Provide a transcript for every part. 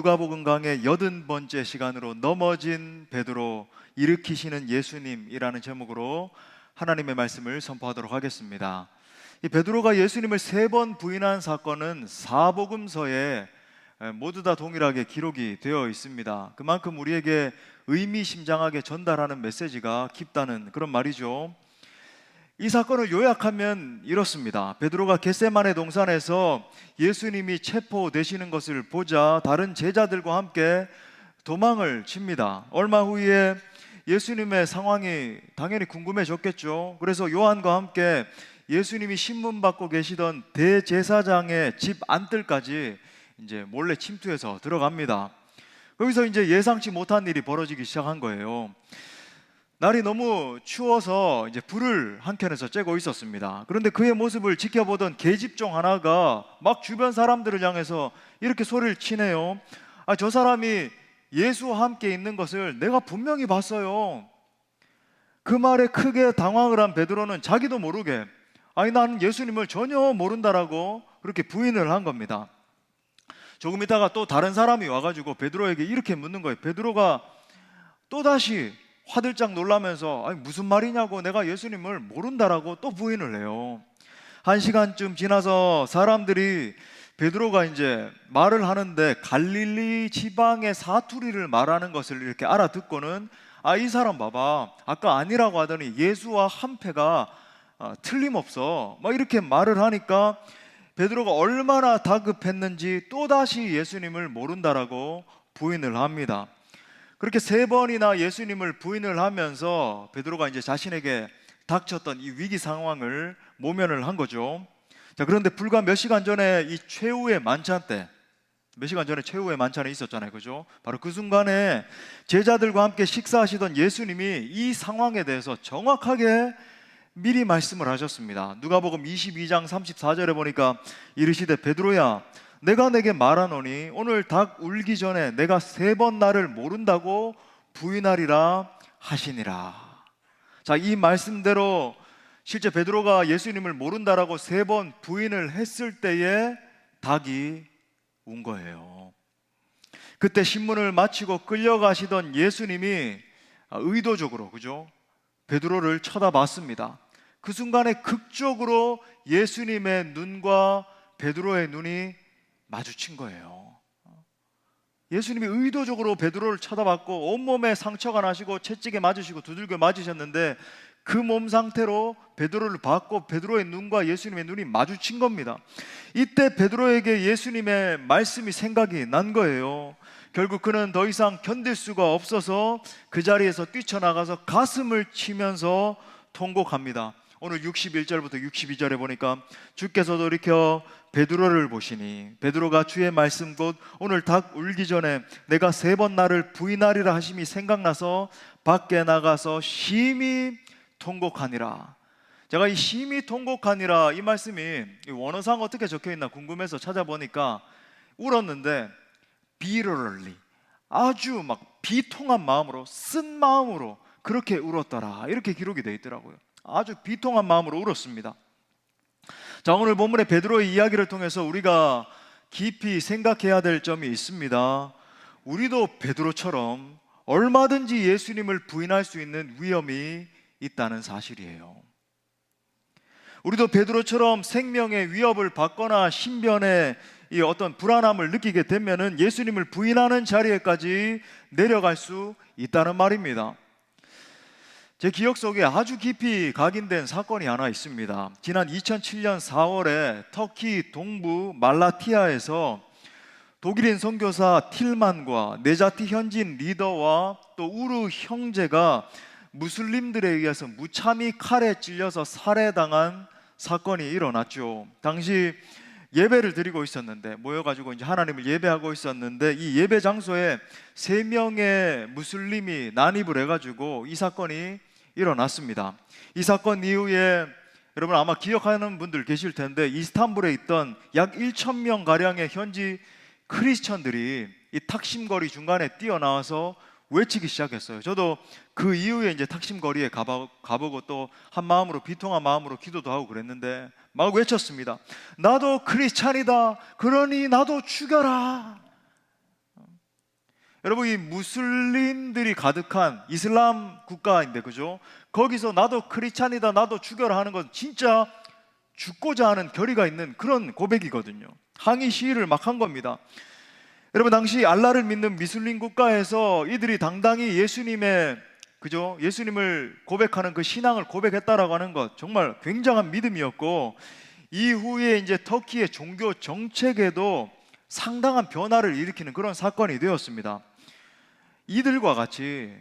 누가복음 강의 80번째 시간으로 넘어진 베드로 일으키시는 예수님이라는 제목으로 하나님의 말씀을 선포하도록 하겠습니다. 이 베드로가 예수님을 3번 부인한 사건은 사복음서에 모두 다 동일하게 기록이 되어 있습니다. 그만큼 우리에게 의미심장하게 전달하는 메시지가 깊다는 그런 말이죠. 이 사건을 요약하면 이렇습니다. 베드로가 겟세마네 동산에서 예수님이 체포되시는 것을 보자 다른 제자들과 함께 도망을 칩니다. 얼마 후에 예수님의 상황이 당연히 궁금해졌겠죠. 그래서 요한과 함께 예수님이 신문받고 계시던 대제사장의 집 안뜰까지 이제 몰래 침투해서 들어갑니다. 거기서 이제 예상치 못한 일이 벌어지기 시작한 거예요. 날이 너무 추워서 이제 불을 한켠에서 쬐고 있었습니다. 그런데 그의 모습을 지켜보던 계집종 하나가 막 주변 사람들을 향해서 이렇게 소리를 치네요. 저 사람이 예수와 함께 있는 것을 내가 분명히 봤어요. 그 말에 크게 당황을 한 베드로는 자기도 모르게 나는 예수님을 전혀 모른다라고 그렇게 부인을 한 겁니다. 조금 있다가 또 다른 사람이 와가지고 베드로에게 이렇게 묻는 거예요. 베드로가 또다시 화들짝 놀라면서 무슨 말이냐고, 내가 예수님을 모른다라고 또 부인을 해요. 1시간쯤 지나서 사람들이 베드로가 이제 말을 하는데 갈릴리 지방의 사투리를 말하는 것을 이렇게 알아듣고는 이 사람 봐봐, 아까 아니라고 하더니 예수와 한패가 틀림없어 막 이렇게 말을 하니까 베드로가 얼마나 다급했는지 또다시 예수님을 모른다라고 부인을 합니다. 그렇게 3번이나 예수님을 부인을 하면서 베드로가 이제 자신에게 닥쳤던 이 위기 상황을 모면을 한 거죠. 그런데 불과 몇 시간 전에 이 최후의 만찬 때, 몇 시간 전에 최후의 만찬이 있었잖아요, 그죠? 바로 그 순간에 제자들과 함께 식사하시던 예수님이 이 상황에 대해서 정확하게 미리 말씀을 하셨습니다. 누가복음 22장 34절에 보니까 이르시되 베드로야, 내가 내게 말하노니 오늘 닭 울기 전에 내가 3번 나를 모른다고 부인하리라 하시니라. 이 말씀대로 실제 베드로가 예수님을 모른다라고 3번 부인을 했을 때에 닭이 운 거예요. 그때 신문을 마치고 끌려가시던 예수님이 의도적으로, 그죠? 베드로를 쳐다봤습니다. 그 순간에 극적으로 예수님의 눈과 베드로의 눈이 마주친 거예요. 예수님이 의도적으로 베드로를 쳐다봤고 온몸에 상처가 나시고 채찍에 맞으시고 두들겨 맞으셨는데 그 몸 상태로 베드로를 봤고 베드로의 눈과 예수님의 눈이 마주친 겁니다. 이때 베드로에게 예수님의 말씀이 생각이 난 거예요. 결국 그는 더 이상 견딜 수가 없어서 그 자리에서 뛰쳐나가서 가슴을 치면서 통곡합니다. 오늘 61절부터 62절에 보니까 주께서 돌이켜 베드로를 보시니 베드로가 주의 말씀 곧 오늘 닭 울기 전에 내가 3번 나를 부인하리라 하심이 생각나서 밖에 나가서 심히 통곡하니라. 제가 이 심히 통곡하니라 이 말씀이 원어상 어떻게 적혀있나 궁금해서 찾아보니까 울었는데 bitterly, 아주 막 비통한 마음으로, 쓴 마음으로 그렇게 울었더라, 이렇게 기록이 되어 있더라고요. 아주 비통한 마음으로 울었습니다. 오늘 본문의 베드로의 이야기를 통해서 우리가 깊이 생각해야 될 점이 있습니다. 우리도 베드로처럼 얼마든지 예수님을 부인할 수 있는 위험이 있다는 사실이에요. 우리도 베드로처럼 생명의 위협을 받거나 신변에 이 어떤 불안함을 느끼게 되면은 예수님을 부인하는 자리에까지 내려갈 수 있다는 말입니다. 제 기억 속에 아주 깊이 각인된 사건이 하나 있습니다. 지난 2007년 4월에 터키 동부 말라티아에서 독일인 선교사 틸만과 네자티 현지인 리더와 또 우르 형제가 무슬림들에 의해서 무참히 칼에 찔려서 살해당한 사건이 일어났죠. 당시 예배를 드리고 있었는데, 모여가지고 이제 하나님을 예배하고 있었는데 이 예배 장소에 3명의 무슬림이 난입을 해가지고 이 사건이 일어났습니다. 이 사건 이후에 여러분 아마 기억하는 분들 계실 텐데 이스탄불에 있던 약 1,000명 가량의 현지 크리스천들이 이 탁심거리 중간에 뛰어나와서 외치기 시작했어요. 저도 그 이후에 이제 탁심거리에 가보고 또 한 마음으로, 비통한 마음으로 기도도 하고 그랬는데 막 외쳤습니다. 나도 크리스찬이다. 그러니 나도 죽여라. 여러분, 이 무슬림들이 가득한 이슬람 국가인데, 그죠? 거기서 나도 크리스찬이다, 나도 죽여라 하는 건 진짜 죽고자 하는 결의가 있는 그런 고백이거든요. 항의 시위를 막 한 겁니다. 여러분, 당시 알라를 믿는 미슬림 국가에서 이들이 당당히 예수님을 고백하는 그 신앙을 고백했다라고 하는 것, 정말 굉장한 믿음이었고, 이후에 이제 터키의 종교 정책에도 상당한 변화를 일으키는 그런 사건이 되었습니다. 이들과 같이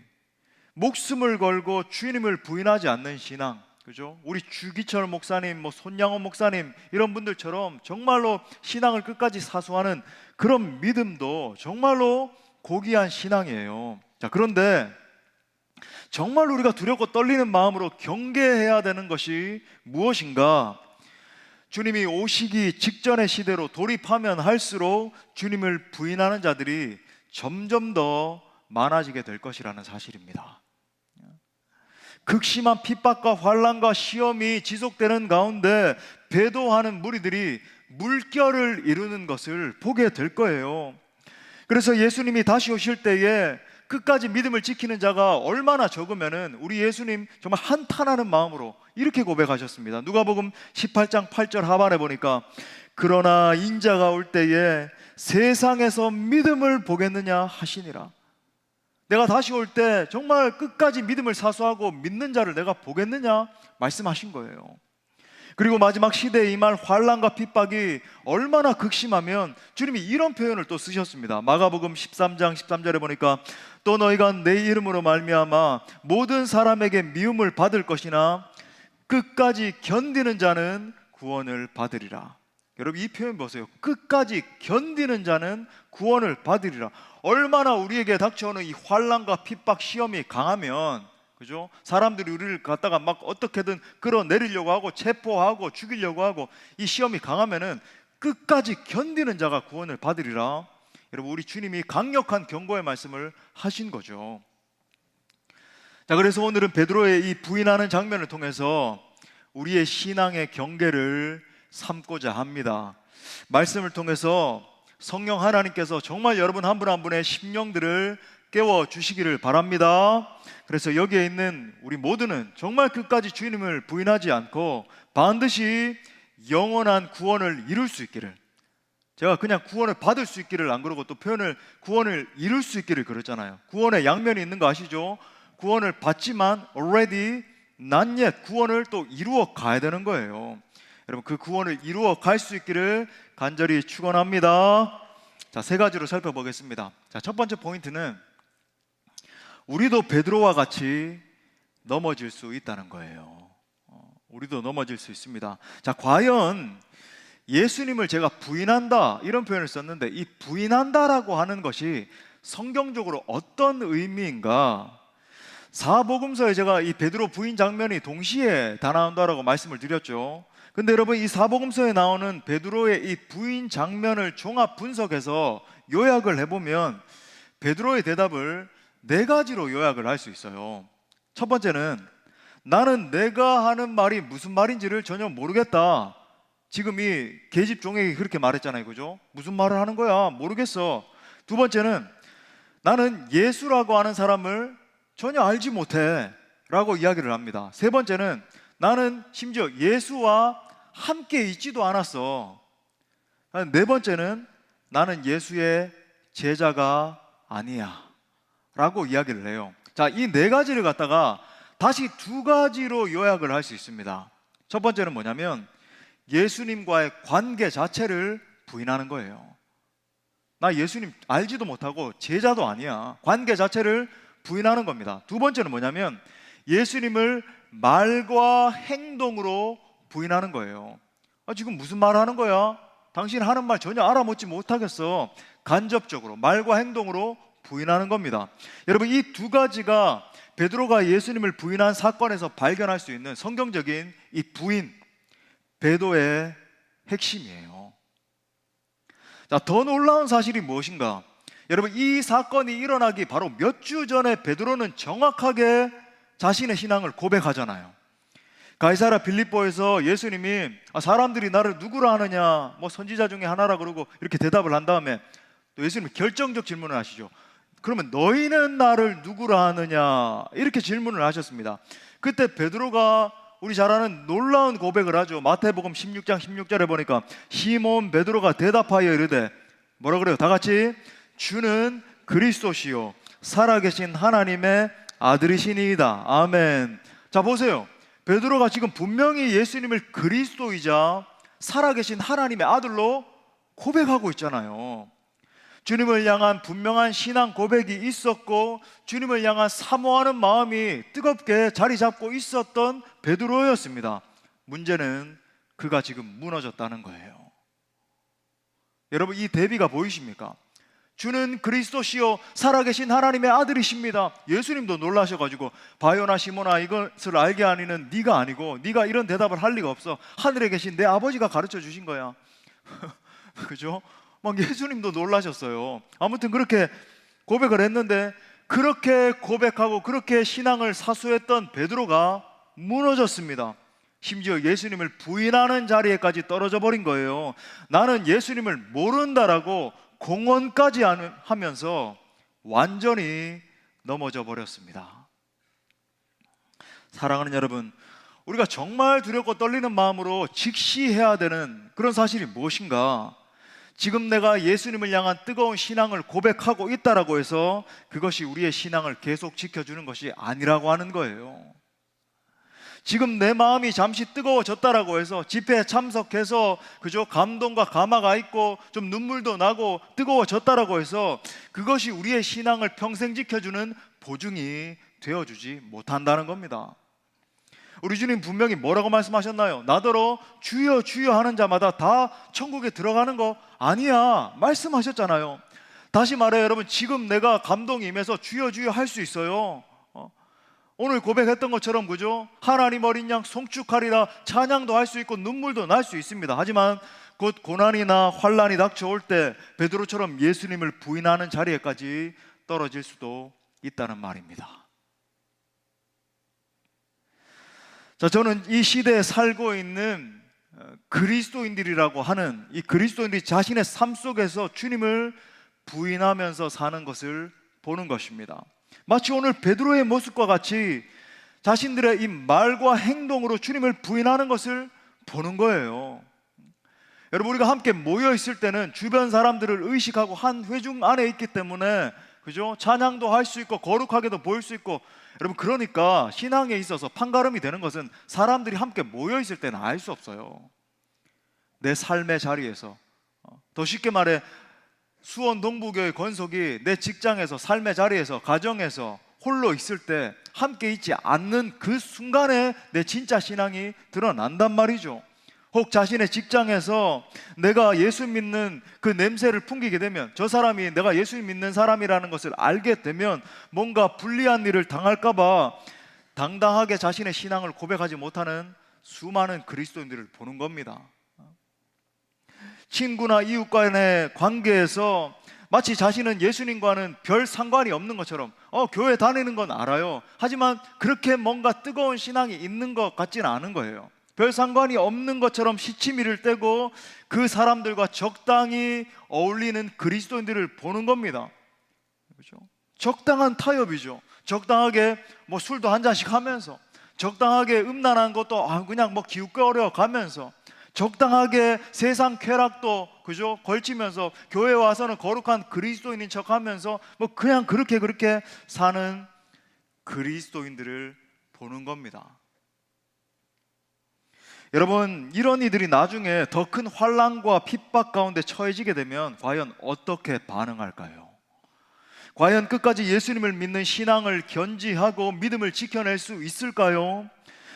목숨을 걸고 주님을 부인하지 않는 신앙, 그죠? 우리 주기철 목사님, 손양원 목사님 이런 분들처럼 정말로 신앙을 끝까지 사수하는 그런 믿음도 정말로 고귀한 신앙이에요. 자, 그런데 정말 우리가 두렵고 떨리는 마음으로 경계해야 되는 것이 무엇인가? 주님이 오시기 직전의 시대로 돌입하면 할수록 주님을 부인하는 자들이 점점 더 많아지게 될 것이라는 사실입니다. 극심한 핍박과 환난과 시험이 지속되는 가운데 배도하는 무리들이 물결을 이루는 것을 보게 될 거예요. 그래서 예수님이 다시 오실 때에 끝까지 믿음을 지키는 자가 얼마나 적으면은 우리 예수님 정말 한탄하는 마음으로 이렇게 고백하셨습니다. 누가복음 18장 8절 하반에 보니까 그러나 인자가 올 때에 세상에서 믿음을 보겠느냐 하시니라. 내가 다시 올 때 정말 끝까지 믿음을 사수하고 믿는 자를 내가 보겠느냐 말씀하신 거예요. 그리고 마지막 시대에 임할 환난과 핍박이 얼마나 극심하면 주님이 이런 표현을 또 쓰셨습니다. 마가복음 13장 13절에 보니까 또 너희가 내 이름으로 말미암아 모든 사람에게 미움을 받을 것이나 끝까지 견디는 자는 구원을 받으리라. 여러분, 이 표현 보세요. 끝까지 견디는 자는 구원을 받으리라. 얼마나 우리에게 닥쳐오는 이 환난과 핍박 시험이 강하면, 그죠? 사람들이 우리를 갖다가 막 어떻게든 끌어내리려고 하고 체포하고 죽이려고 하고 이 시험이 강하면은 끝까지 견디는 자가 구원을 받으리라. 여러분, 우리 주님이 강력한 경고의 말씀을 하신 거죠. 자, 그래서 오늘은 베드로의 이 부인하는 장면을 통해서 우리의 신앙의 경계를 삼고자 합니다. 말씀을 통해서 성령 하나님께서 정말 여러분 한 분 한 분의 심령들을 깨워주시기를 바랍니다. 그래서 여기에 있는 우리 모두는 정말 끝까지 주님을 부인하지 않고 반드시 영원한 구원을 이룰 수 있기를, 제가 그냥 구원을 받을 수 있기를 안 그러고 또 표현을 구원을 이룰 수 있기를 그랬잖아요. 구원의 양면이 있는 거 아시죠? 구원을 받지만 already not yet 구원을 또 이루어 가야 되는 거예요. 여러분, 그 구원을 이루어 갈 수 있기를 간절히 축원합니다. 자, 세 가지로 살펴보겠습니다. 자, 첫 번째 포인트는 우리도 베드로와 같이 넘어질 수 있다는 거예요. 우리도 넘어질 수 있습니다. 자, 과연 예수님을 제가 부인한다 이런 표현을 썼는데 이 부인한다라고 하는 것이 성경적으로 어떤 의미인가? 사복음서에 제가 이 베드로 부인 장면이 동시에 다 나온다라고 말씀을 드렸죠. 근데 여러분, 이 사복음서에 나오는 베드로의 이 부인 장면을 종합 분석해서 요약을 해보면 베드로의 대답을 네 가지로 요약을 할 수 있어요. 첫 번째는 나는 내가 하는 말이 무슨 말인지를 전혀 모르겠다. 지금 이 계집 종에게 그렇게 말했잖아요, 그죠? 무슨 말을 하는 거야? 모르겠어. 두 번째는 나는 예수라고 하는 사람을 전혀 알지 못해 라고 이야기를 합니다. 세 번째는 나는 심지어 예수와 함께 있지도 않았어. 네 번째는 나는 예수의 제자가 아니야 라고 이야기를 해요. 자, 이 네 가지를 갖다가 다시 두 가지로 요약을 할 수 있습니다. 첫 번째는 뭐냐면 예수님과의 관계 자체를 부인하는 거예요. 나 예수님 알지도 못하고 제자도 아니야. 관계 자체를 부인하는 겁니다. 두 번째는 뭐냐면 예수님을 말과 행동으로 부인하는 거예요. 지금 무슨 말을 하는 거야? 당신 하는 말 전혀 알아먹지 못하겠어. 간접적으로 말과 행동으로 부인하는 겁니다. 여러분, 이 두 가지가 베드로가 예수님을 부인한 사건에서 발견할 수 있는 성경적인 이 부인, 배도의 핵심이에요. 자, 더 놀라운 사실이 무엇인가? 여러분, 이 사건이 일어나기 바로 몇 주 전에 베드로는 정확하게 자신의 신앙을 고백하잖아요. 가이사랴 빌립보에서 예수님이 사람들이 나를 누구라 하느냐, 선지자 중에 하나라 그러고 이렇게 대답을 한 다음에 또 예수님이 결정적 질문을 하시죠. 그러면 너희는 나를 누구라 하느냐? 이렇게 질문을 하셨습니다. 그때 베드로가 우리 잘 아는 놀라운 고백을 하죠. 마태복음 16장 16절에 보니까 시몬 베드로가 대답하여 이르되, 뭐라 그래요? 다 같이, 주는 그리스도시요 살아계신 하나님의 아들이시니이다. 아멘. 자, 보세요. 베드로가 지금 분명히 예수님을 그리스도이자 살아계신 하나님의 아들로 고백하고 있잖아요. 주님을 향한 분명한 신앙 고백이 있었고 주님을 향한 사모하는 마음이 뜨겁게 자리 잡고 있었던 베드로였습니다. 문제는 그가 지금 무너졌다는 거예요. 여러분, 이 대비가 보이십니까? 주는 그리스도시요 살아계신 하나님의 아들이십니다. 예수님도 놀라셔가지고, 바요나 시몬아, 이것을 알게 하니는 네가 아니고 네가 이런 대답을 할 리가 없어. 하늘에 계신 내 아버지가 가르쳐 주신 거야. 그죠? 막 예수님도 놀라셨어요. 아무튼 그렇게 고백을 했는데, 그렇게 고백하고 그렇게 신앙을 사수했던 베드로가 무너졌습니다. 심지어 예수님을 부인하는 자리에까지 떨어져 버린 거예요. 나는 예수님을 모른다라고 공언까지 하면서 완전히 넘어져 버렸습니다. 사랑하는 여러분, 우리가 정말 두렵고 떨리는 마음으로 직시해야 되는 그런 사실이 무엇인가? 지금 내가 예수님을 향한 뜨거운 신앙을 고백하고 있다라고 해서 그것이 우리의 신앙을 계속 지켜주는 것이 아니라고 하는 거예요. 지금 내 마음이 잠시 뜨거워졌다라고 해서 집회에 참석해서 그저 감동과 감화가 있고 좀 눈물도 나고 뜨거워졌다라고 해서 그것이 우리의 신앙을 평생 지켜주는 보증이 되어주지 못한다는 겁니다. 우리 주님 분명히 뭐라고 말씀하셨나요? 나더러 주여 주여 하는 자마다 다 천국에 들어가는 거 아니야 말씀하셨잖아요. 다시 말해요, 여러분, 지금 내가 감동이 임해서 주여 주여 할 수 있어요. 오늘 고백했던 것처럼, 그죠? 하나님 어린 양 송축하리라 찬양도 할 수 있고 눈물도 날 수 있습니다. 하지만 곧 고난이나 환란이 닥쳐올 때 베드로처럼 예수님을 부인하는 자리에까지 떨어질 수도 있다는 말입니다. 자, 저는 이 시대에 살고 있는 그리스도인들이라고 하는 이 그리스도인들이 자신의 삶 속에서 주님을 부인하면서 사는 것을 보는 것입니다. 마치 오늘 베드로의 모습과 같이 자신들의 이 말과 행동으로 주님을 부인하는 것을 보는 거예요. 여러분, 우리가 함께 모여 있을 때는 주변 사람들을 의식하고 한 회중 안에 있기 때문에, 그죠? 찬양도 할 수 있고 거룩하게도 보일 수 있고, 여러분, 그러니까 신앙에 있어서 판가름이 되는 것은 사람들이 함께 모여 있을 때는 알 수 없어요. 내 삶의 자리에서, 더 쉽게 말해 수원 동부교회 권속이 내 직장에서, 삶의 자리에서, 가정에서 홀로 있을 때 함께 있지 않는 그 순간에 내 진짜 신앙이 드러난단 말이죠. 혹 자신의 직장에서 내가 예수 믿는 그 냄새를 풍기게 되면, 저 사람이 내가 예수 믿는 사람이라는 것을 알게 되면 뭔가 불리한 일을 당할까 봐 당당하게 자신의 신앙을 고백하지 못하는 수많은 그리스도인들을 보는 겁니다. 친구나 이웃 간의 관계에서 마치 자신은 예수님과는 별 상관이 없는 것처럼 교회 다니는 건 알아요. 하지만 그렇게 뭔가 뜨거운 신앙이 있는 것 같지는 않은 거예요. 별 상관이 없는 것처럼 시치미를 떼고 그 사람들과 적당히 어울리는 그리스도인들을 보는 겁니다. 그렇죠? 적당한 타협이죠. 적당하게 뭐 술도 한 잔씩 하면서, 적당하게 음란한 것도 그냥 뭐 기웃거려 가면서, 적당하게 세상 쾌락도, 그죠? 걸치면서 교회에 와서는 거룩한 그리스도인인 척하면서 뭐 그냥 그렇게 사는 그리스도인들을 보는 겁니다. 여러분, 이런 이들이 나중에 더 큰 환난과 핍박 가운데 처해지게 되면 과연 어떻게 반응할까요? 과연 끝까지 예수님을 믿는 신앙을 견지하고 믿음을 지켜낼 수 있을까요?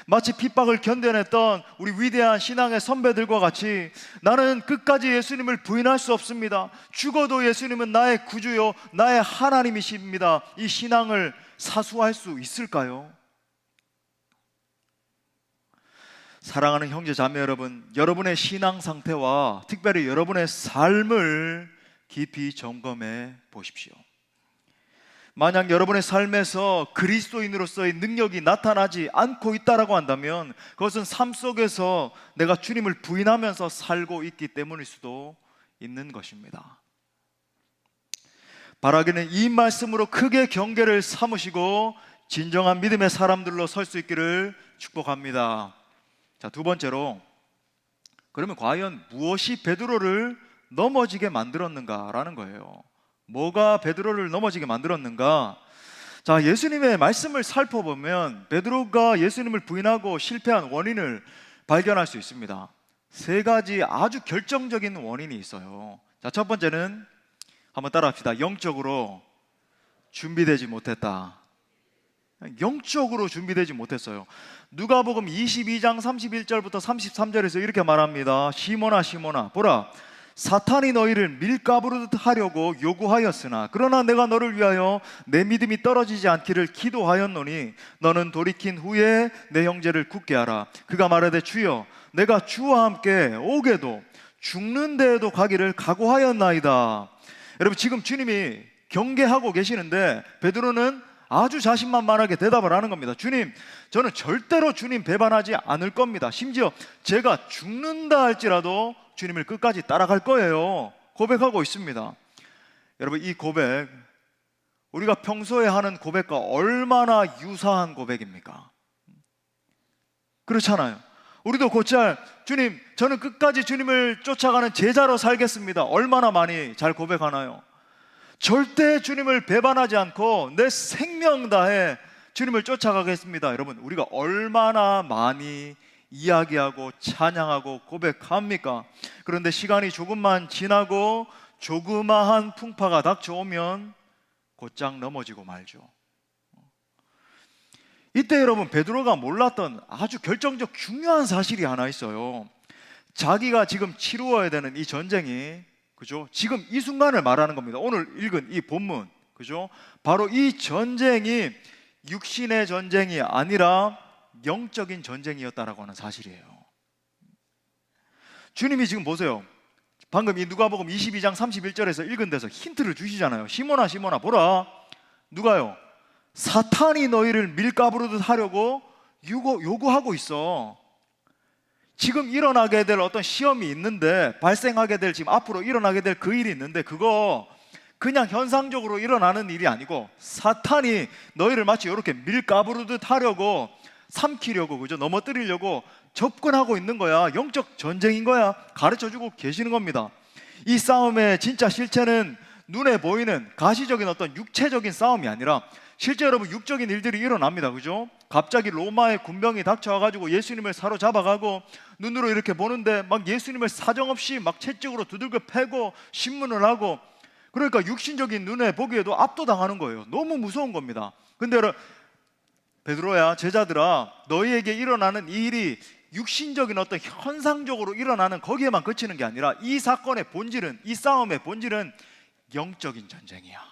마치 핍박을 견뎌냈던 우리 위대한 신앙의 선배들과 같이 나는 끝까지 예수님을 부인할 수 없습니다, 죽어도 예수님은 나의 구주요 나의 하나님이십니다, 이 신앙을 사수할 수 있을까요? 사랑하는 형제 자매 여러분, 여러분의 신앙 상태와 특별히 여러분의 삶을 깊이 점검해 보십시오. 만약 여러분의 삶에서 그리스도인으로서의 능력이 나타나지 않고 있다라고 한다면 그것은 삶 속에서 내가 주님을 부인하면서 살고 있기 때문일 수도 있는 것입니다. 바라기는 이 말씀으로 크게 경계를 삼으시고 진정한 믿음의 사람들로 설 수 있기를 축복합니다. 자, 두 번째로, 그러면 과연 무엇이 베드로를 넘어지게 만들었는가라는 거예요. 뭐가 베드로를 넘어지게 만들었는가? 자, 예수님의 말씀을 살펴보면 베드로가 예수님을 부인하고 실패한 원인을 발견할 수 있습니다. 세 가지 아주 결정적인 원인이 있어요. 자, 첫 번째는 한번 따라합시다. 영적으로 준비되지 못했다. 영적으로 준비되지 못했어요. 누가복음 22장 31절부터 33절에서 이렇게 말합니다. 시몬아 시몬아 보라, 사탄이 너희를 밀가부르듯 하려고 요구하였으나 그러나 내가 너를 위하여 내 믿음이 떨어지지 않기를 기도하였노니 너는 돌이킨 후에 내 형제를 굳게 하라. 그가 말하되 주여 내가 주와 함께 오게도 죽는 데에도 가기를 각오하였나이다. 여러분, 지금 주님이 경계하고 계시는데 베드로는 아주 자신만만하게 대답을 하는 겁니다. 주님, 저는 절대로 주님 배반하지 않을 겁니다. 심지어 제가 죽는다 할지라도 주님을 끝까지 따라갈 거예요. 고백하고 있습니다. 여러분, 이 고백, 우리가 평소에 하는 고백과 얼마나 유사한 고백입니까? 그렇잖아요. 우리도 곧잘 주님, 저는 끝까지 주님을 쫓아가는 제자로 살겠습니다. 얼마나 많이 잘 고백하나요? 절대 주님을 배반하지 않고 내 생명 다해 주님을 쫓아가겠습니다. 여러분, 우리가 얼마나 많이 이야기하고 찬양하고 고백합니까? 그런데 시간이 조금만 지나고 조그마한 풍파가 닥쳐오면 곧장 넘어지고 말죠. 이때 여러분, 베드로가 몰랐던 아주 결정적 중요한 사실이 하나 있어요. 자기가 지금 치루어야 되는 이 전쟁이, 그죠? 지금 이 순간을 말하는 겁니다. 오늘 읽은 이 본문, 그죠? 바로 이 전쟁이 육신의 전쟁이 아니라 영적인 전쟁이었다라고 하는 사실이에요. 주님이 지금 보세요. 방금 이 누가복음 22장 31절에서 읽은 데서 힌트를 주시잖아요. 시몬아 시몬아 보라, 누가요? 사탄이 너희를 밀가부르듯 하려고 요구하고 있어. 지금 일어나게 될 어떤 시험이 있는데, 발생하게 될, 지금 앞으로 일어나게 될 그 일이 있는데, 그거 그냥 현상적으로 일어나는 일이 아니고 사탄이 너희를 마치 이렇게 밀가부르듯 하려고, 삼키려고, 그죠? 넘어뜨리려고 접근하고 있는 거야. 영적 전쟁인 거야. 가르쳐주고 계시는 겁니다. 이 싸움의 진짜 실체는 눈에 보이는 가시적인 어떤 육체적인 싸움이 아니라 실제 여러분, 육적인 일들이 일어납니다. 그죠? 갑자기 로마의 군병이 닥쳐와가지고 예수님을 사로잡아가고 눈으로 이렇게 보는데 막 예수님을 사정없이 막 채찍으로 두들겨 패고 신문을 하고, 그러니까 육신적인 눈에 보기에도 압도당하는 거예요. 너무 무서운 겁니다. 근데 여러분, 베드로야, 제자들아, 너희에게 일어나는 이 일이 육신적인 어떤 현상적으로 일어나는 거기에만 그치는 게 아니라 이 사건의 본질은, 이 싸움의 본질은 영적인 전쟁이야.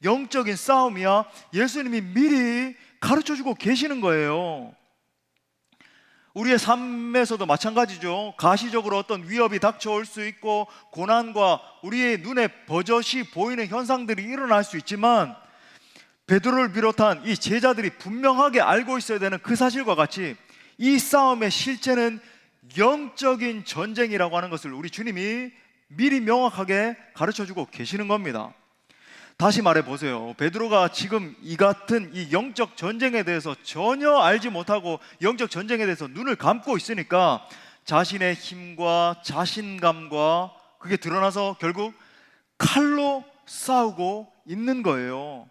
영적인 싸움이야. 예수님이 미리 가르쳐주고 계시는 거예요. 우리의 삶에서도 마찬가지죠. 가시적으로 어떤 위협이 닥쳐올 수 있고 고난과 우리의 눈에 버젓이 보이는 현상들이 일어날 수 있지만, 베드로를 비롯한 이 제자들이 분명하게 알고 있어야 되는 그 사실과 같이 이 싸움의 실체는 영적인 전쟁이라고 하는 것을 우리 주님이 미리 명확하게 가르쳐주고 계시는 겁니다. 다시 말해보세요. 베드로가 지금 이 같은 이 영적 전쟁에 대해서 전혀 알지 못하고 영적 전쟁에 대해서 눈을 감고 있으니까 자신의 힘과 자신감과 그게 드러나서 결국 칼로 싸우고 있는 거예요.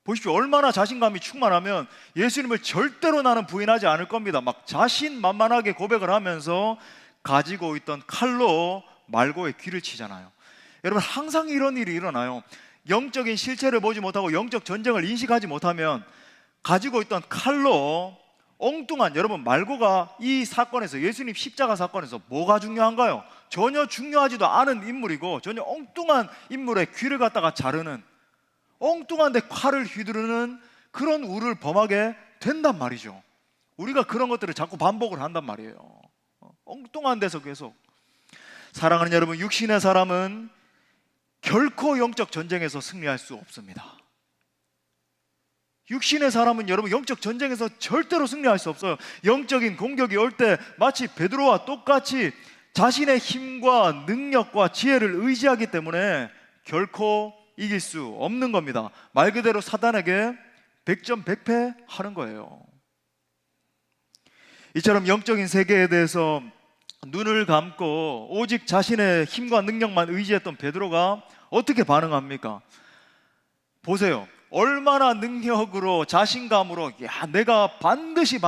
보십시오. 얼마나 자신감이 충만하면 예수님을 절대로 나는 부인하지 않을 겁니다. 막 자신만만하게 고백을 하면서 가지고 있던 칼로 말고의 귀를 치잖아요. 여러분, 항상 이런 일이 일어나요. 영적인 실체를 보지 못하고 영적 전쟁을 인식하지 못하면 가지고 있던 칼로 엉뚱한, 여러분, 말고가 이 사건에서, 예수님 십자가 사건에서 뭐가 중요한가요? 전혀 중요하지도 않은 인물이고 전혀 엉뚱한 인물의 귀를 갖다가 자르는, 엉뚱한 데 칼을 휘두르는 그런 우를 범하게 된단 말이죠. 우리가 그런 것들을 자꾸 반복을 한단 말이에요. 엉뚱한 데서 계속. 사랑하는 여러분, 육신의 사람은 결코 영적 전쟁에서 승리할 수 없습니다. 육신의 사람은 여러분, 영적 전쟁에서 절대로 승리할 수 없어요. 영적인 공격이 올 때 마치 베드로와 똑같이 자신의 힘과 능력과 지혜를 의지하기 때문에 결코 이길 수 없는 겁니다. 말 그대로 사단에게 백전백패 하는 거예요. 이처럼 영적인 세계에 대해서 눈을 감고 오직 자신의 힘과 능력만 의지했던 베드로가 어떻게 반응합니까? 보세요. 얼마나 능력으로 자신감으로 내가 반드시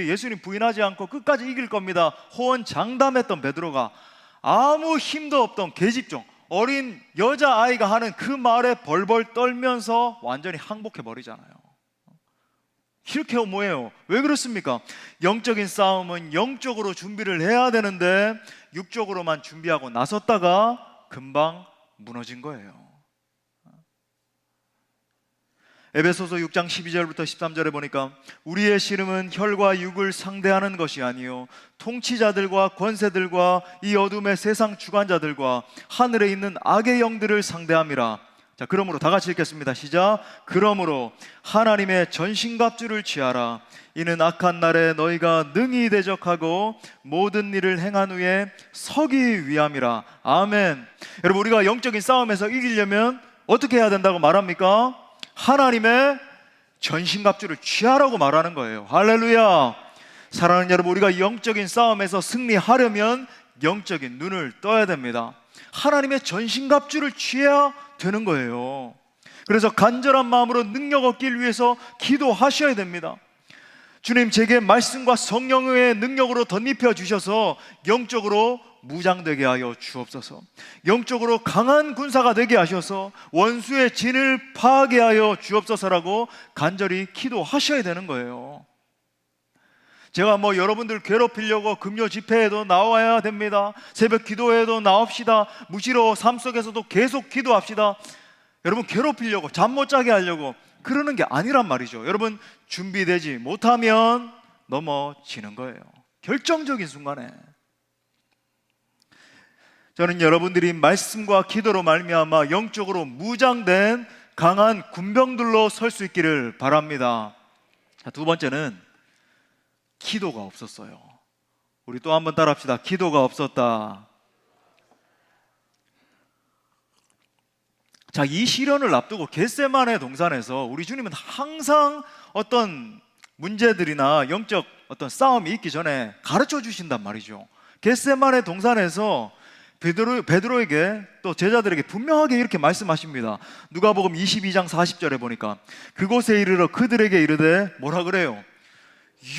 예수님 부인하지 않고 끝까지 이길 겁니다 호언장담했던 베드로가 아무 힘도 없던 계집종 어린 여자아이가 하는 그 말에 벌벌 떨면서 완전히 항복해 버리잖아요. 이렇게 뭐예요? 왜 그렇습니까? 영적인 싸움은 영적으로 준비를 해야 되는데 육적으로만 준비하고 나섰다가 금방 무너진 거예요. 에베소서 6장 12절부터 13절에 보니까 우리의 씨름은 혈과 육을 상대하는 것이 아니요 통치자들과 권세들과 이 어둠의 세상 주관자들과 하늘에 있는 악의 영들을 상대함이라. 자, 그러므로 다 같이 읽겠습니다. 시작. 그러므로 하나님의 전신갑주를 취하라. 이는 악한 날에 너희가 능히 대적하고 모든 일을 행한 후에 서기 위함이라. 아멘. 여러분, 우리가 영적인 싸움에서 이기려면 어떻게 해야 된다고 말합니까? 하나님의 전신갑주를 취하라고 말하는 거예요. 할렐루야. 사랑하는 여러분, 우리가 영적인 싸움에서 승리하려면 영적인 눈을 떠야 됩니다. 하나님의 전신갑주를 취해야 되는 거예요. 그래서 간절한 마음으로 능력 얻기를 위해서 기도하셔야 됩니다. 주님, 제게 말씀과 성령의 능력으로 덧입혀 주셔서 영적으로 무장되게 하여 주옵소서. 영적으로 강한 군사가 되게 하셔서 원수의 진을 파괴하여 주옵소서라고 간절히 기도하셔야 되는 거예요. 제가 여러분들 괴롭히려고 금요 집회에도 나와야 됩니다. 새벽 기도회에도 나옵시다. 무시로 삶 속에서도 계속 기도합시다. 여러분, 괴롭히려고, 잠 못 자게 하려고 그러는 게 아니란 말이죠. 여러분, 준비되지 못하면 넘어지는 거예요. 결정적인 순간에. 저는 여러분들이 말씀과 기도로 말미암아 영적으로 무장된 강한 군병들로 설 수 있기를 바랍니다. 자, 두 번째는 기도가 없었어요. 우리 또 한번 따라합시다. 기도가 없었다. 자, 이 시련을 앞두고 겟세마네 동산에서 우리 주님은 항상 어떤 문제들이나 영적 어떤 싸움이 있기 전에 가르쳐 주신단 말이죠. 겟세마네 동산에서 베드로에게 또 제자들에게 분명하게 이렇게 말씀하십니다. 누가복음 22장 40절에 보니까 그곳에 이르러 그들에게 이르되 뭐라 그래요?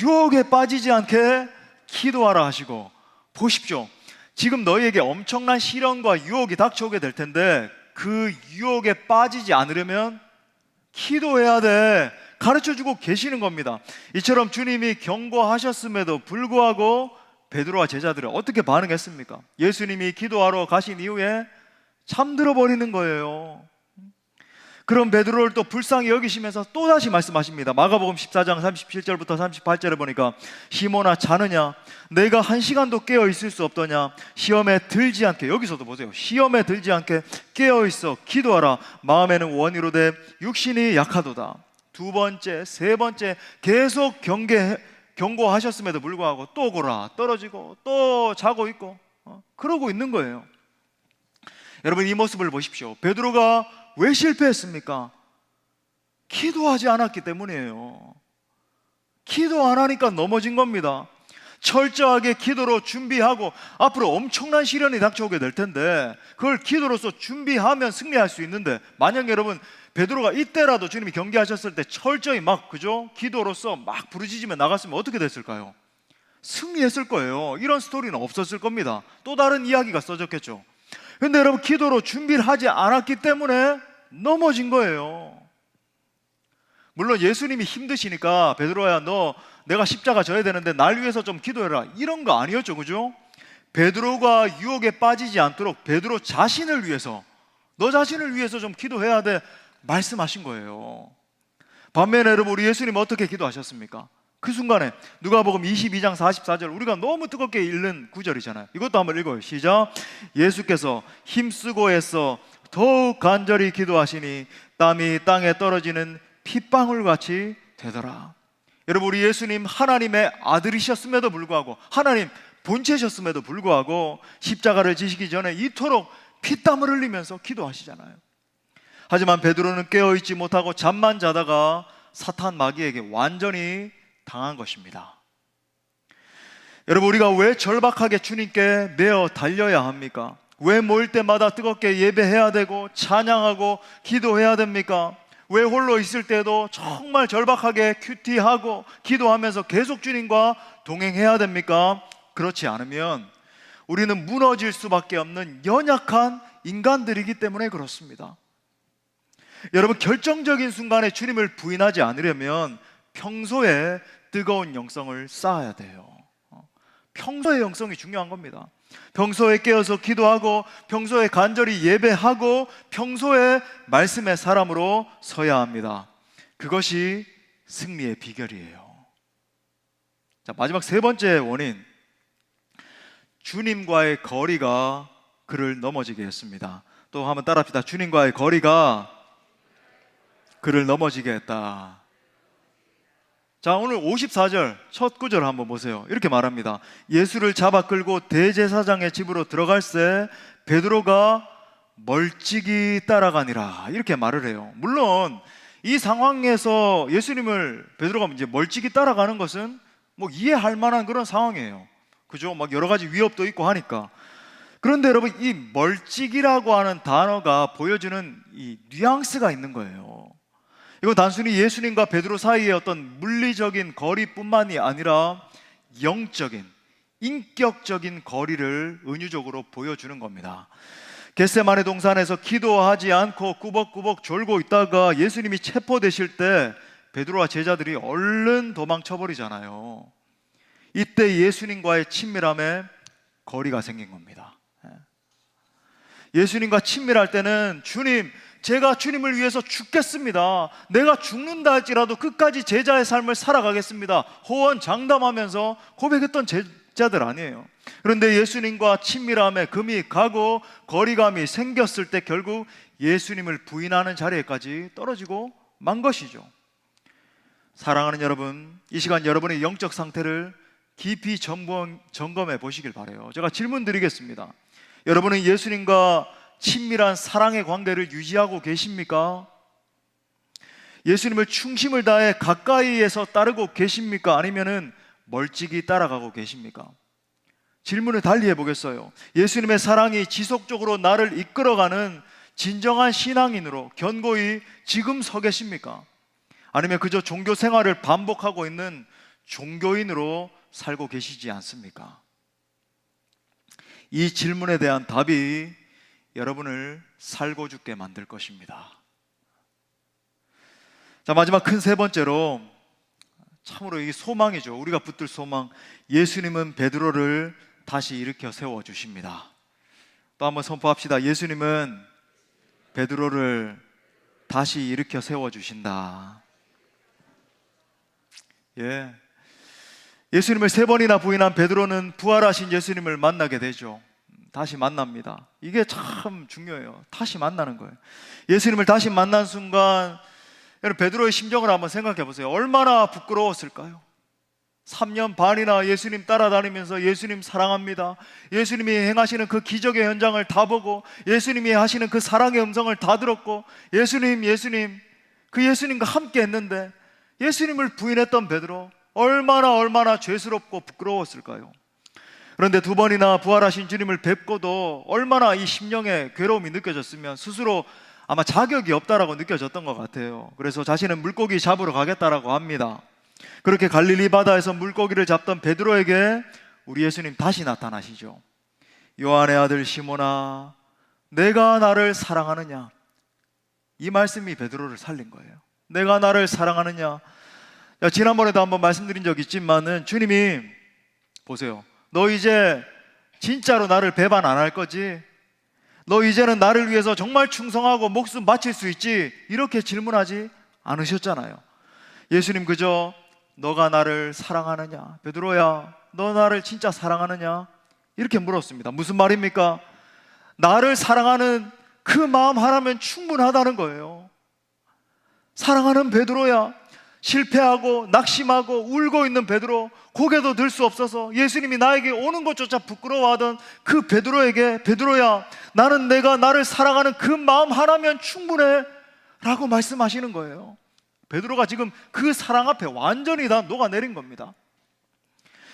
유혹에 빠지지 않게 기도하라 하시고. 보십시오, 지금 너희에게 엄청난 시련과 유혹이 닥쳐오게 될 텐데 그 유혹에 빠지지 않으려면 기도해야 돼, 가르쳐주고 계시는 겁니다. 이처럼 주님이 경고하셨음에도 불구하고 베드로와 제자들은 어떻게 반응했습니까? 예수님이 기도하러 가신 이후에 잠들어 버리는 거예요. 그럼 베드로를 또 불쌍히 여기시면서 또다시 말씀하십니다. 마가복음 14장 37절부터 38절에 보니까 시몬아, 자느냐? 내가 1시간도 깨어 있을 수 없더냐? 시험에 들지 않게, 여기서도 보세요, 시험에 들지 않게 깨어 있어 기도하라. 마음에는 원이로되 육신이 약하도다. 두 번째, 세 번째 계속 경고하셨음에도 불구하고 또 골아 떨어지고 또 자고 있고 그러고 있는 거예요. 여러분, 이 모습을 보십시오. 베드로가 왜 실패했습니까? 기도하지 않았기 때문이에요. 기도 안 하니까 넘어진 겁니다. 철저하게 기도로 준비하고 앞으로 엄청난 시련이 닥쳐오게 될 텐데 그걸 기도로서 준비하면 승리할 수 있는데, 만약 여러분 베드로가 이때라도 주님이 경계하셨을 때 철저히 기도로서 부르짖으며 나갔으면 어떻게 됐을까요? 승리했을 거예요. 이런 스토리는 없었을 겁니다. 또 다른 이야기가 써졌겠죠. 근데 여러분, 기도로 준비를 하지 않았기 때문에 넘어진 거예요. 물론 예수님이 힘드시니까 베드로야, 너 내가 십자가 져야 되는데 날 위해서 좀 기도해라, 이런 거 아니었죠, 그죠? 베드로가 유혹에 빠지지 않도록 베드로 자신을 위해서, 너 자신을 위해서 좀 기도해야 돼 말씀하신 거예요. 반면에 여러분, 우리 예수님 어떻게 기도하셨습니까? 그 순간에 누가복음 22장 44절, 우리가 너무 뜨겁게 읽는 구절이잖아요. 이것도 한번 읽어요. 시작. 예수께서 힘쓰고 애써 더욱 간절히 기도하시니 땀이 땅에 떨어지는 핏방울같이 되더라. 여러분, 우리 예수님 하나님의 아들이셨음에도 불구하고, 하나님 본체셨음에도 불구하고 십자가를 지시기 전에 이토록 피땀을 흘리면서 기도하시잖아요. 하지만 베드로는 깨어있지 못하고 잠만 자다가 사탄 마귀에게 완전히 당한 것입니다. 여러분, 우리가 왜 절박하게 주님께 매어 달려야 합니까? 왜 모일 때마다 뜨겁게 예배해야 되고 찬양하고 기도해야 됩니까? 왜 홀로 있을 때도 정말 절박하게 큐티하고 기도하면서 계속 주님과 동행해야 됩니까? 그렇지 않으면 우리는 무너질 수밖에 없는 연약한 인간들이기 때문에 그렇습니다. 여러분, 결정적인 순간에 주님을 부인하지 않으려면 평소에 뜨거운 영성을 쌓아야 돼요. 평소의 영성이 중요한 겁니다. 평소에 깨어서 기도하고 평소에 간절히 예배하고 평소에 말씀의 사람으로 서야 합니다. 그것이 승리의 비결이에요. 자, 마지막 세 번째 원인, 주님과의 거리가 그를 넘어지게 했습니다. 또 한번 따라합시다. 주님과의 거리가 그를 넘어지게 했다. 자, 오늘 54절 첫 구절 한번 보세요. 이렇게 말합니다. 예수를 잡아 끌고 대제사장의 집으로 들어갈새 베드로가 멀찍이 따라가니라, 이렇게 말을 해요. 물론 이 상황에서 예수님을 베드로가 이제 멀찍이 따라가는 것은 뭐 이해할 만한 그런 상황이에요. 그죠? 막 여러 가지 위협도 있고 하니까. 그런데 여러분, 이 멀찍이라고 하는 단어가 보여주는 이 뉘앙스가 있는 거예요. 이건 단순히 예수님과 베드로 사이의 어떤 물리적인 거리뿐만이 아니라 영적인, 인격적인 거리를 은유적으로 보여주는 겁니다. 겟세마네 동산에서 기도하지 않고 꾸벅꾸벅 졸고 있다가 예수님이 체포되실 때 베드로와 제자들이 얼른 도망쳐버리잖아요. 이때 예수님과의 친밀함에 거리가 생긴 겁니다. 예수님과 친밀할 때는 주님, 제가 주님을 위해서 죽겠습니다. 내가 죽는다 할지라도 끝까지 제자의 삶을 살아가겠습니다. 호언장담하면서 고백했던 제자들 아니에요. 그런데 예수님과 친밀함에 금이 가고 거리감이 생겼을 때 결국 예수님을 부인하는 자리에까지 떨어지고 만 것이죠. 사랑하는 여러분, 이 시간 여러분의 영적 상태를 깊이 점검해 보시길 바라요. 제가 질문 드리겠습니다. 여러분은 예수님과 친밀한 사랑의 관계를 유지하고 계십니까? 예수님을 충심을 다해 가까이에서 따르고 계십니까? 아니면은 멀찍이 따라가고 계십니까? 질문을 달리 해보겠어요. 예수님의 사랑이 지속적으로 나를 이끌어가는 진정한 신앙인으로 견고히 지금 서 계십니까? 아니면 그저 종교 생활을 반복하고 있는 종교인으로 살고 계시지 않습니까? 이 질문에 대한 답이 여러분을 살고 죽게 만들 것입니다. 자, 마지막 큰 세 번째로, 참으로 이게 소망이죠. 우리가 붙들 소망. 예수님은 베드로를 다시 일으켜 세워 주십니다. 또 한번 선포합시다. 예수님은 베드로를 다시 일으켜 세워 주신다. 예. 예수님을 세 번이나 부인한 베드로는 부활하신 예수님을 만나게 되죠. 다시 만납니다. 이게 참 중요해요. 다시 만나는 거예요. 예수님을 다시 만난 순간, 여러분 베드로의 심정을 한번 생각해 보세요. 얼마나 부끄러웠을까요? 3년 반이나 예수님 따라다니면서 예수님 사랑합니다, 예수님이 행하시는 그 기적의 현장을 다 보고 예수님이 하시는 그 사랑의 음성을 다 들었고 예수님 그 예수님과 함께 했는데 예수님을 부인했던 베드로, 얼마나 죄스럽고 부끄러웠을까요? 그런데 두 번이나 부활하신 주님을 뵙고도 얼마나 이 심령의 괴로움이 느껴졌으면 스스로 아마 자격이 없다라고 느껴졌던 것 같아요. 그래서 자신은 물고기 잡으러 가겠다라고 합니다. 그렇게 갈릴리 바다에서 물고기를 잡던 베드로에게 우리 예수님 다시 나타나시죠. 요한의 아들 시몬아, 내가 나를 사랑하느냐? 이 말씀이 베드로를 살린 거예요. 내가 나를 사랑하느냐? 지난번에도 한번 말씀드린 적 있지만은 주님이 보세요, 너 이제 진짜로 나를 배반 안 할 거지? 너 이제는 나를 위해서 정말 충성하고 목숨 바칠 수 있지? 이렇게 질문하지 않으셨잖아요. 예수님 그저 너가 나를 사랑하느냐? 베드로야, 너 나를 진짜 사랑하느냐? 이렇게 물었습니다. 무슨 말입니까? 나를 사랑하는 그 마음 하나면 충분하다는 거예요. 사랑하는 베드로야, 실패하고 낙심하고 울고 있는 베드로, 고개도 들 수 없어서 예수님이 나에게 오는 것조차 부끄러워하던 그 베드로에게, 베드로야, 나는 내가 나를 사랑하는 그 마음 하나면 충분해 라고 말씀하시는 거예요. 베드로가 지금 그 사랑 앞에 완전히 다 녹아내린 겁니다.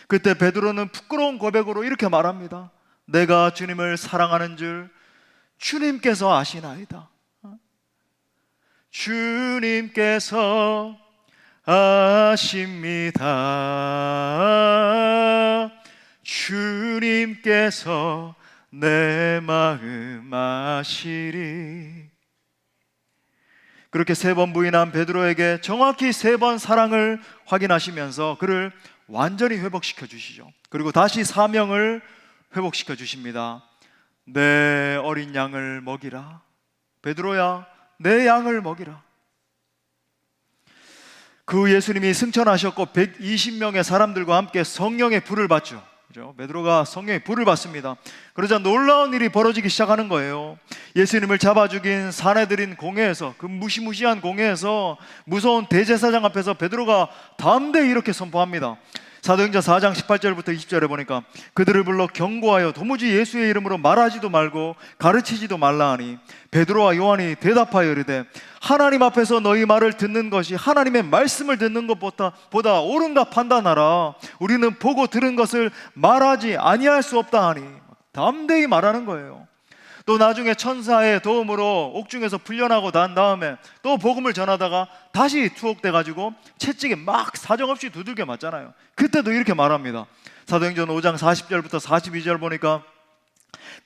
그때 베드로는 부끄러운 고백으로 이렇게 말합니다. 내가 주님을 사랑하는 줄 주님께서 아시나이다. 주님께서 아십니다. 주님께서 내 마음 아시리. 그렇게 3번 부인한 베드로에게 정확히 3번 사랑을 확인하시면서 그를 완전히 회복시켜 주시죠. 그리고 다시 사명을 회복시켜 주십니다. 내 어린 양을 먹이라. 베드로야, 내 양을 먹이라. 그 예수님이 승천하셨고 120명의 사람들과 함께 성령의 불을 받죠. 베드로가 성령의 불을 받습니다. 그러자 놀라운 일이 벌어지기 시작하는 거예요. 예수님을 잡아 죽인 사내들인 공회에서, 그 무시무시한 공회에서 무서운 대제사장 앞에서 베드로가 담대히 이렇게 선포합니다. 사도행전 4장 18절부터 20절에 보니까 그들을 불러 경고하여 도무지 예수의 이름으로 말하지도 말고 가르치지도 말라 하니 베드로와 요한이 대답하여 이르되 하나님 앞에서 너희 말을 듣는 것이 하나님의 말씀을 듣는 것보다 옳은가 판단하라. 우리는 보고 들은 것을 말하지 아니할 수 없다 하니 담대히 말하는 거예요. 또 나중에 천사의 도움으로 옥중에서 풀려나고 난 다음에 또 복음을 전하다가 다시 투옥돼 가지고 채찍에 막 사정없이 두들겨 맞잖아요. 그때도 이렇게 말합니다. 사도행전 5장 40절부터 42절 보니까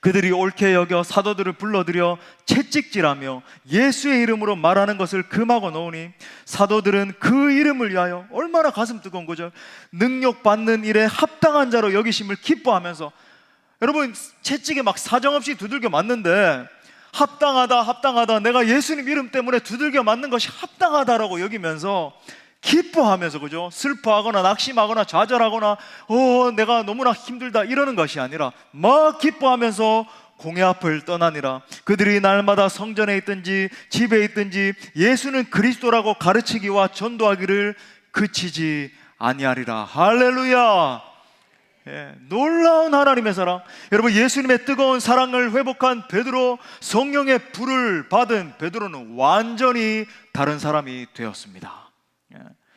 그들이 옳게 여겨 사도들을 불러들여 채찍질하며 예수의 이름으로 말하는 것을 금하고 놓으니 사도들은 그 이름을 위하여, 얼마나 가슴 뜨거운 거죠, 능력받는 일에 합당한 자로 여기심을 기뻐하면서, 여러분 채찍에 막 사정없이 두들겨 맞는데 합당하다, 내가 예수님 이름 때문에 두들겨 맞는 것이 합당하다라고 여기면서 기뻐하면서, 그죠? 슬퍼하거나 낙심하거나 좌절하거나 내가 너무나 힘들다 이러는 것이 아니라 막 기뻐하면서 공회 앞을 떠나니라. 그들이 날마다 성전에 있든지 집에 있든지 예수는 그리스도라고 가르치기와 전도하기를 그치지 아니하리라. 할렐루야. 놀라운 하나님의 사랑. 여러분, 예수님의 뜨거운 사랑을 회복한 베드로, 성령의 불을 받은 베드로는 완전히 다른 사람이 되었습니다.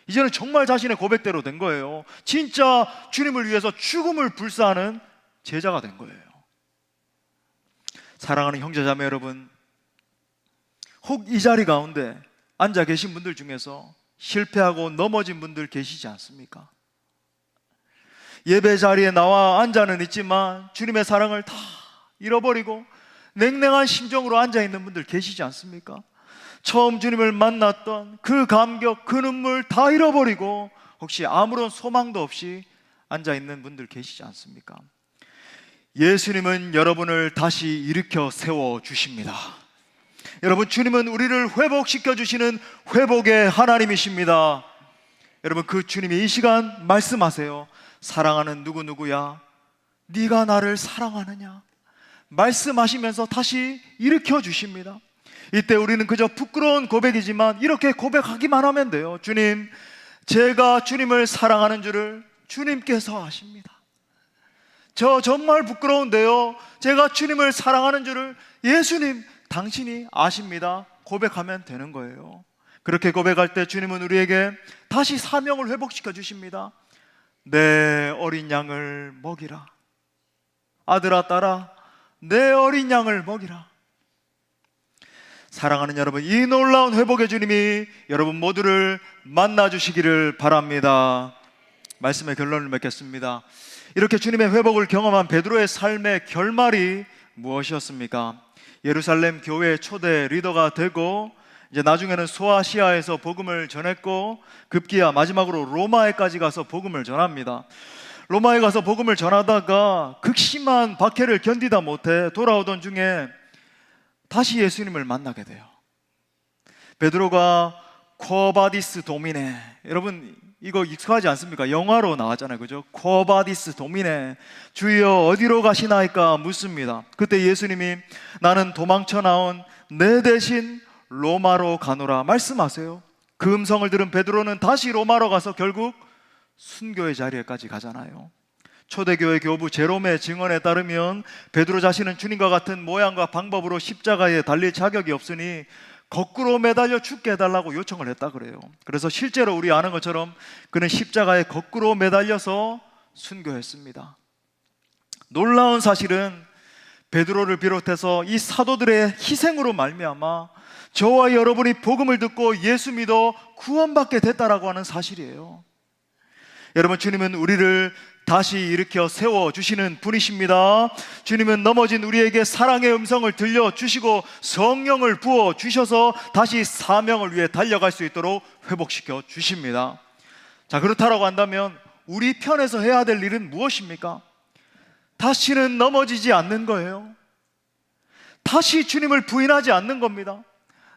이제는 정말 자신의 고백대로 된 거예요. 진짜 주님을 위해서 죽음을 불사하는 제자가 된 거예요. 사랑하는 형제자매 여러분, 혹 이 자리 가운데 앉아 계신 분들 중에서 실패하고 넘어진 분들 계시지 않습니까? 예배 자리에 나와 앉아는 있지만 주님의 사랑을 다 잃어버리고 냉랭한 심정으로 앉아있는 분들 계시지 않습니까? 처음 주님을 만났던 그 감격, 그 눈물 다 잃어버리고 혹시 아무런 소망도 없이 앉아있는 분들 계시지 않습니까? 예수님은 여러분을 다시 일으켜 세워주십니다. 여러분, 주님은 우리를 회복시켜 주시는 회복의 하나님이십니다. 여러분, 그 주님이 이 시간 말씀하세요. 사랑하는 누구누구야, 네가 나를 사랑하느냐? 말씀하시면서 다시 일으켜 주십니다. 이때 우리는 그저 부끄러운 고백이지만 이렇게 고백하기만 하면 돼요. 주님, 제가 주님을 사랑하는 줄을 주님께서 아십니다. 저 정말 부끄러운데요, 제가 주님을 사랑하는 줄을 예수님, 당신이 아십니다. 고백하면 되는 거예요. 그렇게 고백할 때 주님은 우리에게 다시 사명을 회복시켜 주십니다. 내 어린 양을 먹이라. 아들아, 딸아, 내 어린 양을 먹이라. 사랑하는 여러분, 이 놀라운 회복의 주님이 여러분 모두를 만나주시기를 바랍니다. 말씀의 결론을 맺겠습니다. 이렇게 주님의 회복을 경험한 베드로의 삶의 결말이 무엇이었습니까? 예루살렘 교회의 초대 리더가 되고 이제 나중에는 소아시아에서 복음을 전했고 급기야 마지막으로 로마에까지 가서 복음을 전합니다. 로마에 가서 복음을 전하다가 극심한 박해를 견디다 못해 돌아오던 중에 다시 예수님을 만나게 돼요. 베드로가 쿼바디스 도미네, 여러분 이거 익숙하지 않습니까? 영화로 나왔잖아요, 그죠? 쿼바디스 도미네, 주여 어디로 가시나이까 묻습니다. 그때 예수님이 나는 도망쳐 나온 내 대신 로마로 가노라 말씀하세요. 그 음성을 들은 베드로는 다시 로마로 가서 결국 순교의 자리에까지 가잖아요. 초대교회 교부 제롬의 증언에 따르면 베드로 자신은 주님과 같은 모양과 방법으로 십자가에 달릴 자격이 없으니 거꾸로 매달려 죽게 해달라고 요청을 했다 그래요. 그래서 실제로 우리 아는 것처럼 그는 십자가에 거꾸로 매달려서 순교했습니다. 놀라운 사실은 베드로를 비롯해서 이 사도들의 희생으로 말미암아 저와 여러분이 복음을 듣고 예수 믿어 구원받게 됐다라고 하는 사실이에요. 여러분, 주님은 우리를 다시 일으켜 세워주시는 분이십니다. 주님은 넘어진 우리에게 사랑의 음성을 들려주시고 성령을 부어주셔서 다시 사명을 위해 달려갈 수 있도록 회복시켜 주십니다. 자, 그렇다라고 한다면 우리 편에서 해야 될 일은 무엇입니까? 다시는 넘어지지 않는 거예요. 다시 주님을 부인하지 않는 겁니다.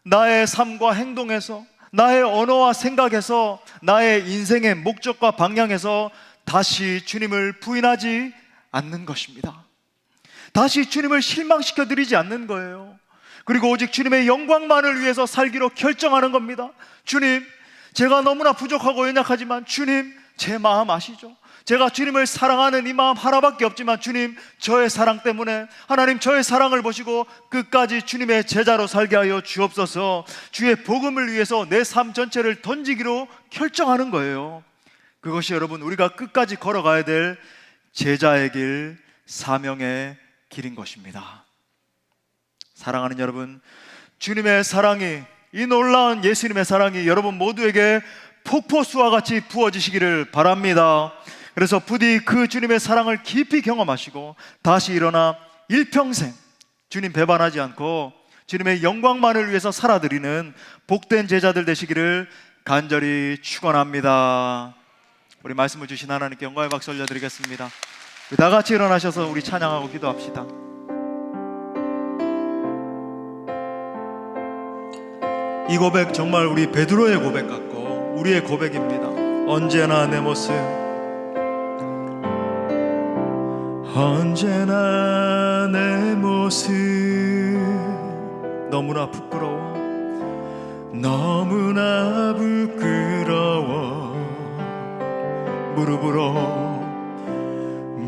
나의 삶과 행동에서, 나의 언어와 생각에서, 나의 인생의 목적과 방향에서 다시 주님을 부인하지 않는 것입니다. 다시 주님을 실망시켜 드리지 않는 거예요. 그리고 오직 주님의 영광만을 위해서 살기로 결정하는 겁니다. 주님, 제가 너무나 부족하고 연약하지만 주님, 제 마음 아시죠? 제가 주님을 사랑하는 이 마음 하나밖에 없지만 주님, 저의 사랑 때문에 하나님 저의 사랑을 보시고 끝까지 주님의 제자로 살게 하여 주옵소서. 주의 복음을 위해서 내 삶 전체를 던지기로 결정하는 거예요. 그것이 여러분, 우리가 끝까지 걸어가야 될 제자의 길, 사명의 길인 것입니다. 사랑하는 여러분, 주님의 사랑이, 이 놀라운 예수님의 사랑이 여러분 모두에게 폭포수와 같이 부어지시기를 바랍니다. 그래서 부디 그 주님의 사랑을 깊이 경험하시고 다시 일어나 일평생 주님 배반하지 않고 주님의 영광만을 위해서 살아드리는 복된 제자들 되시기를 간절히 축원합니다. 우리 말씀을 주신 하나님께 영광의 박수 올려드리겠습니다. 다 같이 일어나셔서 우리 찬양하고 기도합시다. 이 고백 정말 우리 베드로의 고백 같고 우리의 고백입니다. 언제나 내 모습, 언제나 내 모습 너무나 부끄러워, 너무나 부끄러워.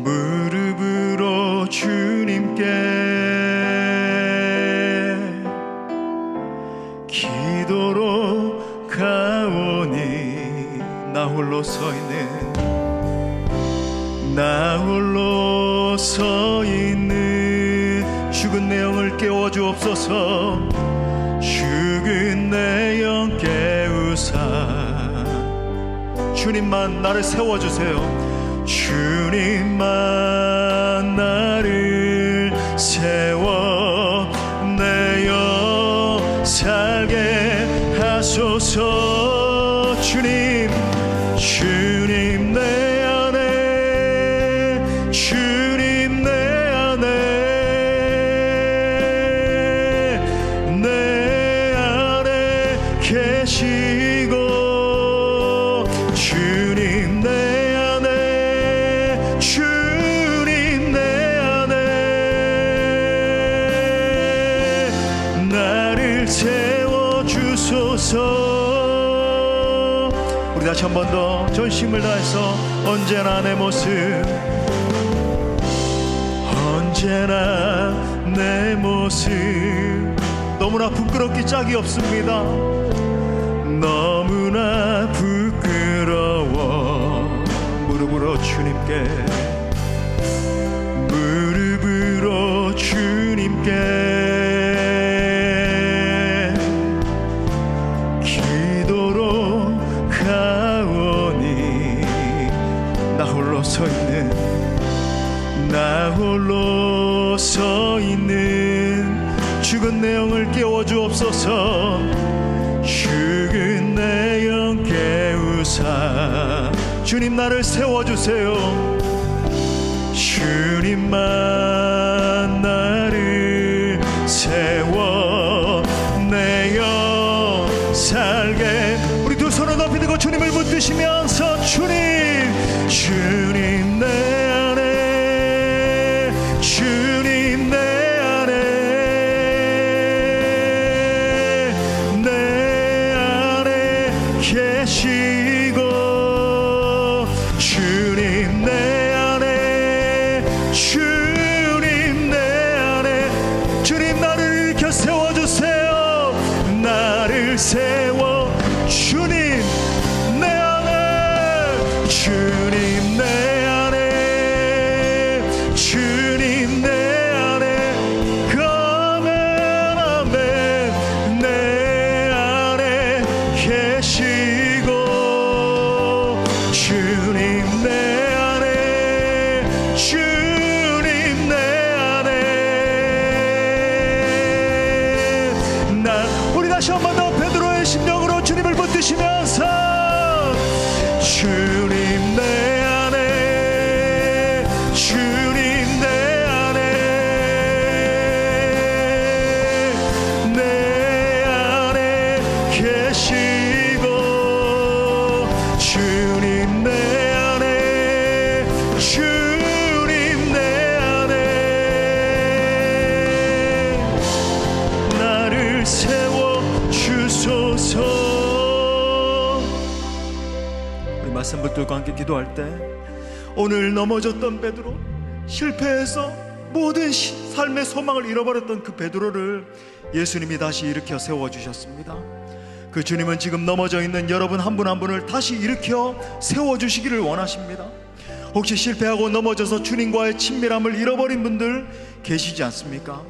무릎으로 주님께 기도로 가오니 나 홀로 서 있는 죽은 내 영을 깨워주옵소서. 죽은 내 영 깨우사 주님만 나를 세워주세요. 주님만 나를 세워 내 영 살게 하소서. 주님 내 안에, 주님 내 안에, 내 안에 계시고 주님 내 안에, 주님 내 안에 나를 세워주소서. 우리 다시 한 번 더 전심을 다해서 언제나 내 모습, 언제나 내 모습 너무나 부끄럽기 짝이 없습니다. 너무나 부끄러워. 무릎으로 주님께, 무릎으로 주님께 기도로 가오니 나 홀로 서 있는 죽은 내 영을 깨워주옵소서. 죽은 내 영 깨우사 주님 나를 세워주세요. 주님만 나를 세워 내 영 살게. 우리 두 손을 높이 들고 주님을 붙드시면서 주님 내 안에, 주님 내 안에, 내 안에 계시고 주님 내 안에, 주님 내 안에. 주님 나를 일으켜 세워주세요. 나 계시고 주님 내 안에 주님 내 안에 우리 다시 한 번 더 베드로의 심령으로 주님을 붙드시면서 주님 내 안에 주님 내 안에 내 안에 계시고 주님 내 안에 주님 내 안에 나를 세워 주소서. 우리 말씀 붙들고 함께 기도할 때 오늘 넘어졌던 베드로, 실패해서 모든 삶의 소망을 잃어버렸던 그 베드로를 예수님이 다시 일으켜 세워주셨습니다. 그 주님은 지금 넘어져 있는 여러분 한 분 한 분을 다시 일으켜 세워주시기를 원하십니다. 혹시 실패하고 넘어져서 주님과의 친밀함을 잃어버린 분들 계시지 않습니까?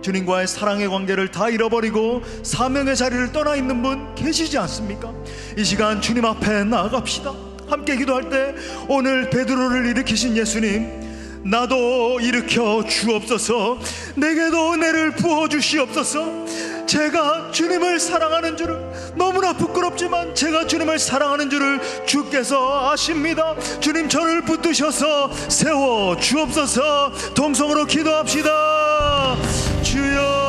주님과의 사랑의 관계를 다 잃어버리고 사명의 자리를 떠나 있는 분 계시지 않습니까? 이 시간 주님 앞에 나아갑시다. 함께 기도할 때 오늘 베드로를 일으키신 예수님, 나도 일으켜 주옵소서. 내게도 은혜를 부어주시옵소서. 제가 주님을 사랑하는 줄을, 너무나 부끄럽지만 제가 주님을 사랑하는 줄을 주께서 아십니다. 주님 저를 붙드셔서 세워 주옵소서. 동성으로 기도합시다. 주여